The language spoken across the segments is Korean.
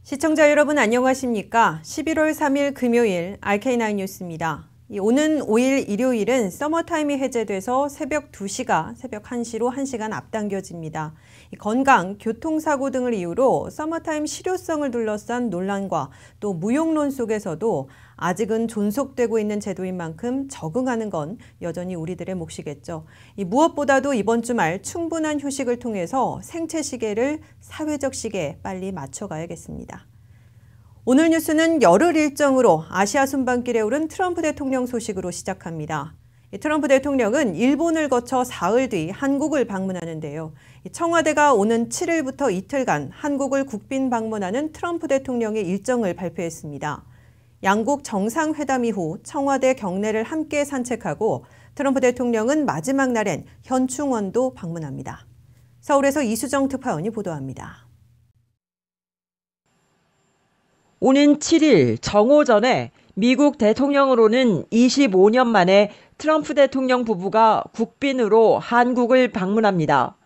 시청자 여러분 안녕하십니까? 11월 3일 금요일 RK9 뉴스입니다. 오는 5일 일요일은 서머타임이 해제돼서 새벽 2시가 새벽 1시로 1시간 앞당겨집니다. 건강, 교통사고 등을 이유로 서머타임 실효성을 둘러싼 논란과 또 무용론 속에서도 아직은 존속되고 있는 제도인 만큼 적응하는 건 여전히 우리들의 몫이겠죠. 무엇보다도 이번 주말 충분한 휴식을 통해서 생체 시계를 사회적 시계에 빨리 맞춰가야겠습니다. 오늘 뉴스는 열흘 일정으로 아시아 순방길에 오른 트럼프 대통령 소식으로 시작합니다. 트럼프 대통령은 일본을 거쳐 사흘 뒤 한국을 방문하는데요. 청와대가 오는 7일부터 이틀간 한국을 국빈 방문하는 트럼프 대통령의 일정을 발표했습니다. 양국 정상회담 이후 청와대 경내를 함께 산책하고 트럼프 대통령은 마지막 날엔 현충원도 방문합니다. 서울에서 이수정 특파원이 보도합니다. 오는 7일 정오전에 미국 대통령으로는 25년 만에 트럼프 대통령 부부가 국빈으로 한국을 방문합니다.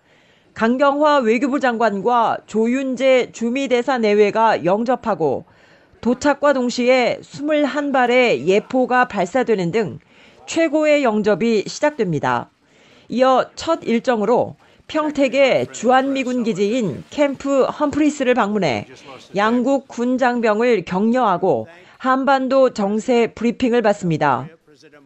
강경화 외교부 장관과 조윤재 주미대사 내외가 영접하고 도착과 동시에 21발의 예포가 발사되는 등 최고의 영접이 시작됩니다. 이어 첫 일정으로 평택의 주한미군 기지인 캠프 험프리스를 방문해 양국 군 장병을 격려하고 한반도 정세 브리핑을 받습니다.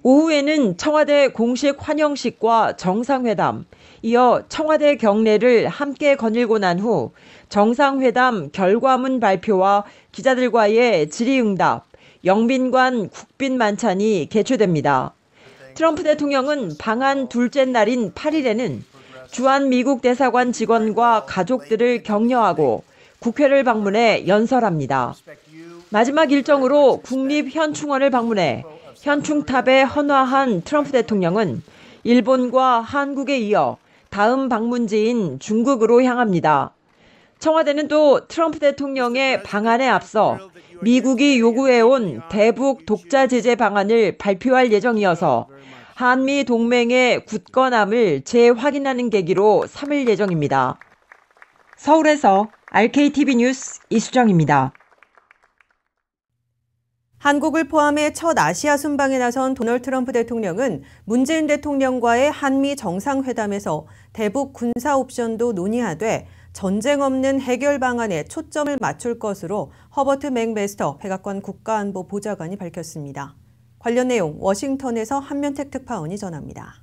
오후에는 청와대 공식 환영식과 정상회담, 이어 청와대 경내를 함께 거닐고 난 후 정상회담 결과문 발표와 기자들과의 질의응답, 영빈관 국빈 만찬이 개최됩니다. 트럼프 대통령은 방한 둘째 날인 8일에는 주한미국 대사관 직원과 가족들을 격려하고 국회를 방문해 연설합니다. 마지막 일정으로 국립현충원을 방문해 현충탑에 헌화한 트럼프 대통령은 일본과 한국에 이어 다음 방문지인 중국으로 향합니다. 청와대는 또 트럼프 대통령의 방한에 앞서 미국이 요구해온 대북 독자 제재 방안을 발표할 예정이어서 한미 동맹의 굳건함을 재확인하는 계기로 삼을 예정입니다. 서울에서 RKTV 뉴스 이수정입니다. 한국을 포함해 첫 아시아 순방에 나선 도널드 트럼프 대통령은 문재인 대통령과의 한미 정상회담에서 대북 군사 옵션도 논의하되 전쟁 없는 해결 방안에 초점을 맞출 것으로 허버트 맥메스터 백악관 국가안보 보좌관이 밝혔습니다. 관련 내용 워싱턴에서 한면택 특파원이 전합니다.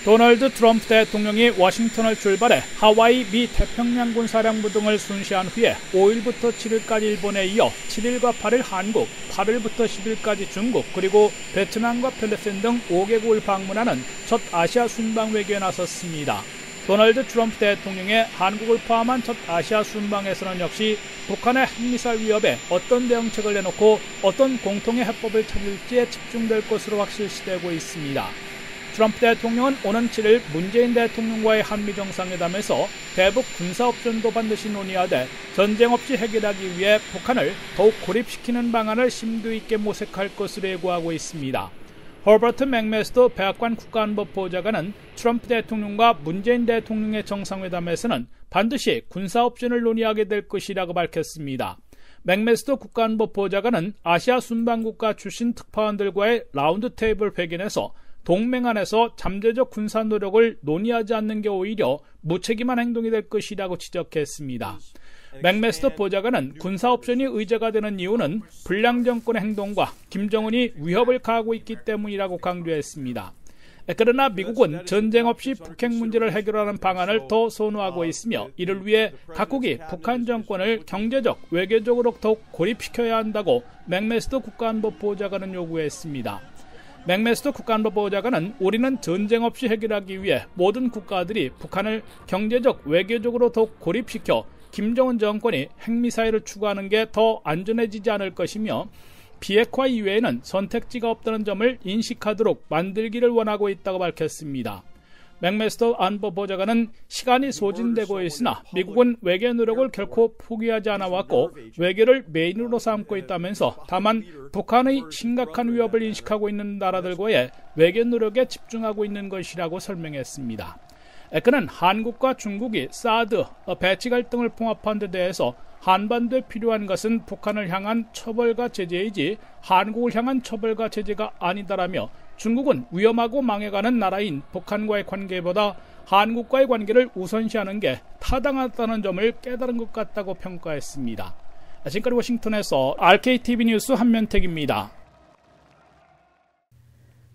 도널드 트럼프 대통령이 워싱턴을 출발해 하와이 미 태평양군 사령부 등을 순시한 후에 5일부터 7일까지 일본에 이어 7일과 8일 한국, 8일부터 10일까지 중국, 그리고 베트남과 필리핀 등 5개국을 방문하는 첫 아시아 순방 외교에 나섰습니다. 도널드 트럼프 대통령의 한국을 포함한 첫 아시아 순방에서는 역시 북한의 핵미사일 위협에 어떤 대응책을 내놓고 어떤 공통의 해법을 찾을지에 집중될 것으로 확실시되고 있습니다. 트럼프 대통령은 오는 7일 문재인 대통령과의 한미 정상회담에서 대북 군사 옵션도 반드시 논의하되 전쟁 없이 해결하기 위해 북한을 더욱 고립시키는 방안을 심도 있게 모색할 것으로 예고하고 있습니다. 허버트 맥메스터 백악관 국가안보 보좌관은 트럼프 대통령과 문재인 대통령의 정상회담에서는 반드시 군사 옵션을 논의하게 될 것이라고 밝혔습니다. 맥메스터 국가안보 보좌관은 아시아 순방국가 출신 특파원들과의 라운드 테이블 회견에서 동맹 안에서 잠재적 군사 노력을 논의하지 않는 게 오히려 무책임한 행동이 될 것이라고 지적했습니다. 맥메스터 보좌관은 군사 옵션이 의제가 되는 이유는 불량 정권의 행동과 김정은이 위협을 가하고 있기 때문이라고 강조했습니다. 그러나 미국은 전쟁 없이 북핵 문제를 해결하는 방안을 더 선호하고 있으며 이를 위해 각국이 북한 정권을 경제적, 외교적으로 더욱 고립시켜야 한다고 맥메스터 국가안보 보좌관은 요구했습니다. 맥메스터 국가안보 보좌관은 우리는 전쟁 없이 해결하기 위해 모든 국가들이 북한을 경제적, 외교적으로 더욱 고립시켜 김정은 정권이 핵미사일을 추구하는 게 더 안전해지지 않을 것이며 비핵화 이외에는 선택지가 없다는 점을 인식하도록 만들기를 원하고 있다고 밝혔습니다. 맥메스터 안보 보좌관은 시간이 소진되고 있으나 미국은 외교 노력을 결코 포기하지 않아왔고 외교를 메인으로 삼고 있다면서 다만 북한의 심각한 위협을 인식하고 있는 나라들과의 외교 노력에 집중하고 있는 것이라고 설명했습니다. 그는 한국과 중국이 사드, 배치 갈등을 봉합한 데 대해서 한반도에 필요한 것은 북한을 향한 처벌과 제재이지 한국을 향한 처벌과 제재가 아니다라며 중국은 위험하고 망해가는 나라인 북한과의 관계보다 한국과의 관계를 우선시하는 게 타당하다는 점을 깨달은 것 같다고 평가했습니다. 지금까지 워싱턴에서 RKTV 뉴스 한면택입니다.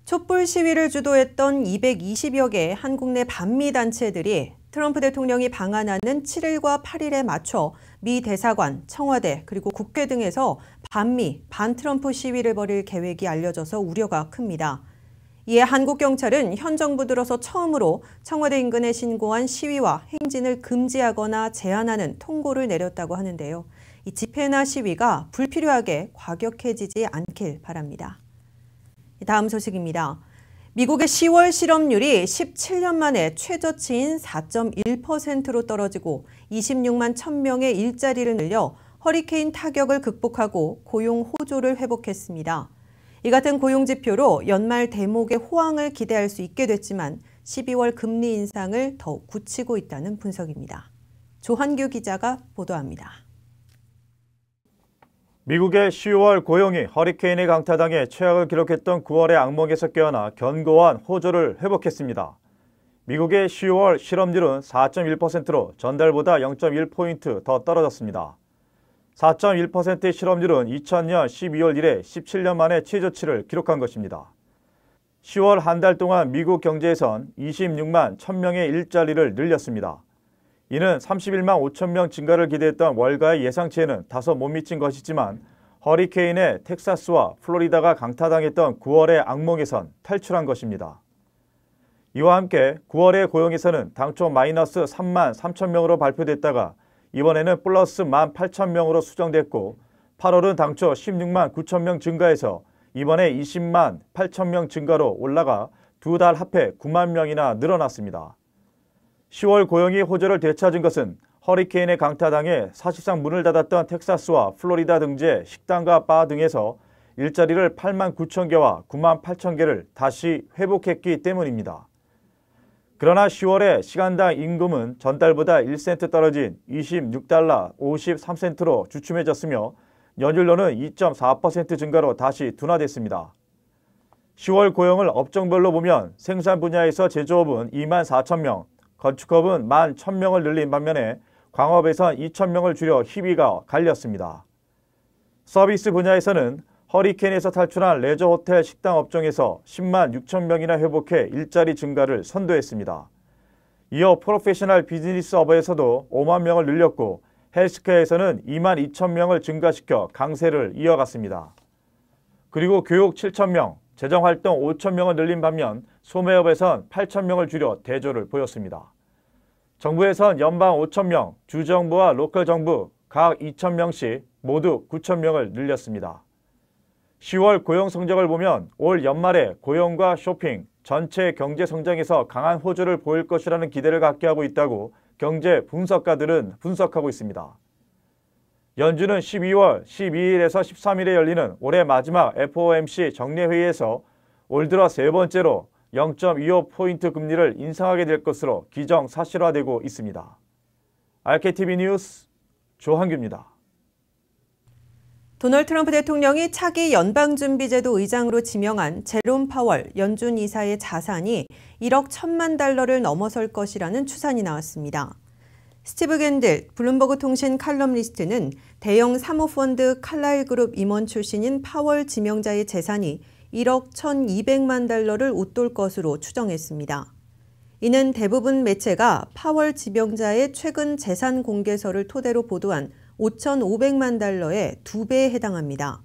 촛불 시위를 주도했던 220여 개의 한국 내 반미 단체들이 트럼프 대통령이 방한하는 7일과 8일에 맞춰 미 대사관, 청와대, 그리고 국회 등에서 반미, 반트럼프 시위를 벌일 계획이 알려져서 우려가 큽니다. 이에 한국 경찰은 현 정부 들어서 처음으로 청와대 인근에 신고한 시위와 행진을 금지하거나 제한하는 통고를 내렸다고 하는데요. 이 집회나 시위가 불필요하게 과격해지지 않길 바랍니다. 다음 소식입니다. 미국의 10월 실업률이 17년 만에 최저치인 4.1%로 떨어지고 26만 1,000명의 일자리를 늘려 허리케인 타격을 극복하고 고용 호조를 회복했습니다. 이 같은 고용 지표로 연말 대목의 호황을 기대할 수 있게 됐지만 12월 금리 인상을 더욱 굳히고 있다는 분석입니다. 조한규 기자가 보도합니다. 미국의 10월 고용이 허리케인의 강타당해 최악을 기록했던 9월의 악몽에서 깨어나 견고한 호조를 회복했습니다. 미국의 10월 실업률은 4.1%로 전달보다 0.1포인트 더 떨어졌습니다. 4.1%의 실업률은 2000년 12월 이래 17년 만에 최저치를 기록한 것입니다. 10월 한 달 동안 미국 경제에선 26만 1,000명의 일자리를 늘렸습니다. 이는 31만 5천 명 증가를 기대했던 월가의 예상치에는 다소 못 미친 것이지만 허리케인의 텍사스와 플로리다가 강타당했던 9월의 악몽에선 탈출한 것입니다. 이와 함께 9월의 고용에서는 당초 마이너스 3만 3천 명으로 발표됐다가 이번에는 플러스 1만 8천 명으로 수정됐고 8월은 당초 16만 9천 명 증가해서 이번에 20만 8천 명 증가로 올라가 두 달 합해 9만 명이나 늘어났습니다. 10월 고용이 호조를 되찾은 것은 허리케인의 강타당해 사실상 문을 닫았던 텍사스와 플로리다 등지의 식당과 바 등에서 일자리를 8만 9천 개와 9만 8천 개를 다시 회복했기 때문입니다. 그러나 10월에 시간당 임금은 전달보다 1센트 떨어진 26달러 53센트로 주춤해졌으며 연율로는 2.4% 증가로 다시 둔화됐습니다. 10월 고용을 업종별로 보면 생산 분야에서 제조업은 2만 4천 명, 건축업은 1만 1,000명을 늘린 반면에 광업에선 2,000명을 줄여 희비가 갈렸습니다. 서비스 분야에서는 허리케인에서 탈출한 레저 호텔 식당 업종에서 10만 6천 명이나 회복해 일자리 증가를 선도했습니다. 이어 프로페셔널 비즈니스 업에서도 5만 명을 늘렸고 헬스케어에서는 2만 2천 명을 증가시켜 강세를 이어갔습니다. 그리고 교육 7천 명, 재정활동 5천 명을 늘린 반면 소매업에선 8천 명을 줄여 대조를 보였습니다. 정부에선 연방 5천 명, 주정부와 로컬 정부 각 2천 명씩 모두 9천 명을 늘렸습니다. 10월 고용 성적을 보면 올 연말에 고용과 쇼핑, 전체 경제 성장에서 강한 호조를 보일 것이라는 기대를 갖게 하고 있다고 경제 분석가들은 분석하고 있습니다. 연준은 12월 12일에서 13일에 열리는 올해 마지막 FOMC 정례회의에서 올 들어 세 번째로 0.25포인트 금리를 인상하게 될 것으로 기정사실화되고 있습니다. RKTV 뉴스 조한규입니다. 도널드 트럼프 대통령이 차기 연방준비제도 의장으로 지명한 제롬 파월 연준 이사의 자산이 1억 1천만 달러를 넘어설 것이라는 추산이 나왔습니다. 스티브 겐들 블룸버그 통신 칼럼니스트는 대형 사모펀드 칼라일 그룹 임원 출신인 파월 지명자의 재산이 1억 1,200만 달러를 웃돌 것으로 추정했습니다. 이는 대부분 매체가 파월 지명자의 최근 재산 공개서를 토대로 보도한 5,500만 달러의 2배에 해당합니다.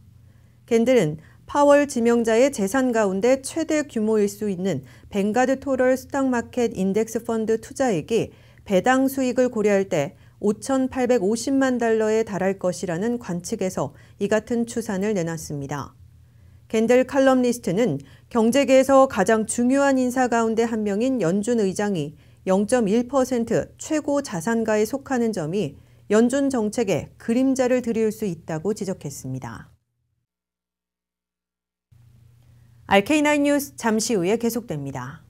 겐들은 파월 지명자의 재산 가운데 최대 규모일 수 있는 뱅가드 토럴 스탁마켓 인덱스 펀드 투자액이 배당 수익을 고려할 때 5,850만 달러에 달할 것이라는 관측에서 이 같은 추산을 내놨습니다. 겐델 칼럼니스트는 경제계에서 가장 중요한 인사 가운데 한 명인 연준 의장이 0.1% 최고 자산가에 속하는 점이 연준 정책에 그림자를 들이울 수 있다고 지적했습니다. RK9 뉴스 잠시 후에 계속됩니다.